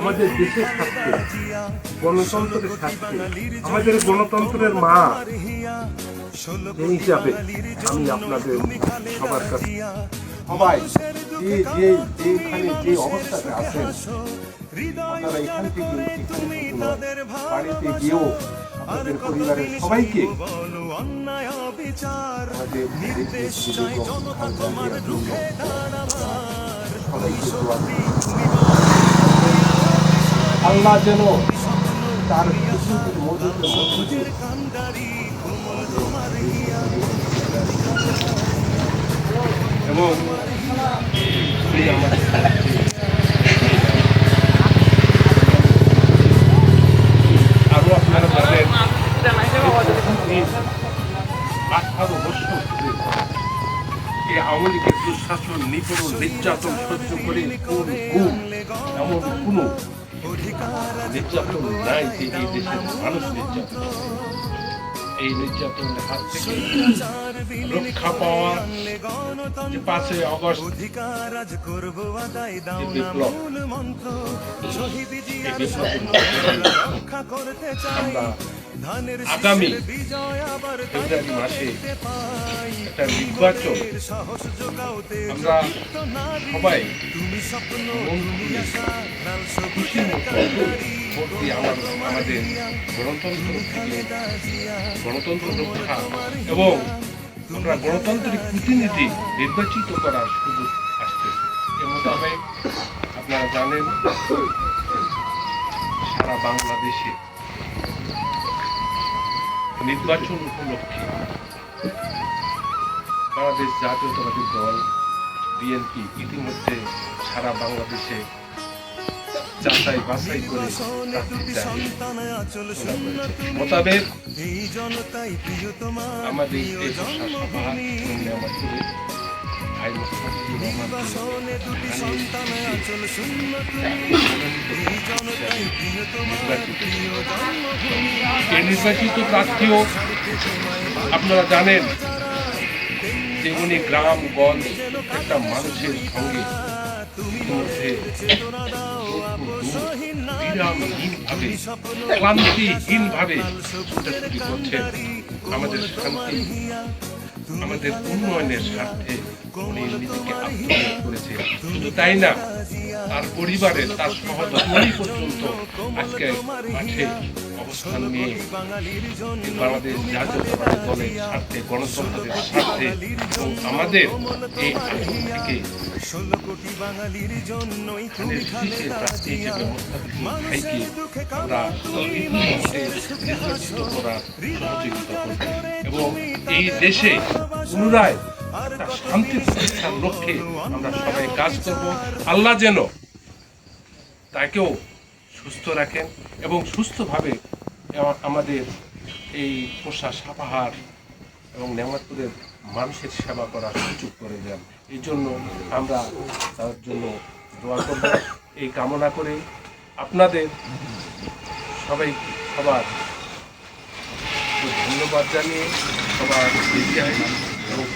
আমাদের দেশের স্বার্থে, গণতন্ত্রের স্বার্থে, আমাদের গণতন্ত্রের মা এই হিসাবে আমি আপনাদের সবার কাছে সবাই যেখানে যে অবস্থাতে আছেন আপনারা এখান থেকে বাড়িতে গিয়েও আপনাদের পরিবারের সবাইকে আল্লাহ যেন তার এবং আরো আপনারা জানেন 18 বছর এই আওয়ামী লীগের দুঃশাসন, নিপীড়ন, নির্যাতন সহ্য করে এমন কোনো নির্যাতন নাই যে এই দেশের মানুষ নির্যাতন। এই নির্যাতনের হাত থেকে রক্ষা পাওয়া যে 5 আগস্ট বিপ্লব, আমরা আগামী ফেব্রুয়ারি মাসে একটা নির্বাচন আমরা সবাই খুশির মতো ভোট দিয়ে আমাদের গণতন্ত্র রক্ষা এবং আমরা গণতান্ত্রিক প্রতিনিধি নির্বাচিত করার সুযোগ আসতেছে। এ মোতাবেক আপনারা জানেন সারা বাংলাদেশে নির্বাচন উপলক্ষে বাংলাদেশ জাতীয়তাবাদী দল বিএনপি ইতিমধ্যে সারা বাংলাদেশে যাচাই বাছাই করে মোতাবেক আমাদের এই সভা নির্বাচিত প্রার্থীও আপনারা জানেন যে উনি গ্রামগঞ্জ একটা মানুষের সঙ্গে ক্লান্তিহীনভাবে ছোটাছুটি করছেন আমাদের শান্তি, আমাদের উন্নয়নের স্বার্থে উনি নিজেকে আত্মত্যাগ করেছে। শুধু তাই না, তার পরিবারের, তার সহধর্মী পর্যন্ত আজকে মাঠে অবস্থান নিয়ে বাংলাদেশ জাতীয়তাবাদী দলের স্বার্থে, গণতন্ত্রের স্বার্থে এবং আমাদের এই থেকে 16 কোটি বাঙালির জন্যই প্রার্থী হিসেবে ভাইকে আমরা নির্বাচিত করার সহযোগিতা করব এবং এই দেশে পুনরায় শান্তি প্রতিষ্ঠার লক্ষ্যে আমরা সবাই কাজ করব। আল্লাহ যেন তাকেও সুস্থ রাখেন এবং সুস্থভাবে আমাদের এই পোষা সাপাহার এবং নেমাতপুরের মানুষের সেবা করার সুযোগ করে দেন। এই জন্য আমরা তার জন্য দোয়া করব। এই কামনা করে আপনাদের সবার ধন্যবাদ জানিয়ে সবার এবং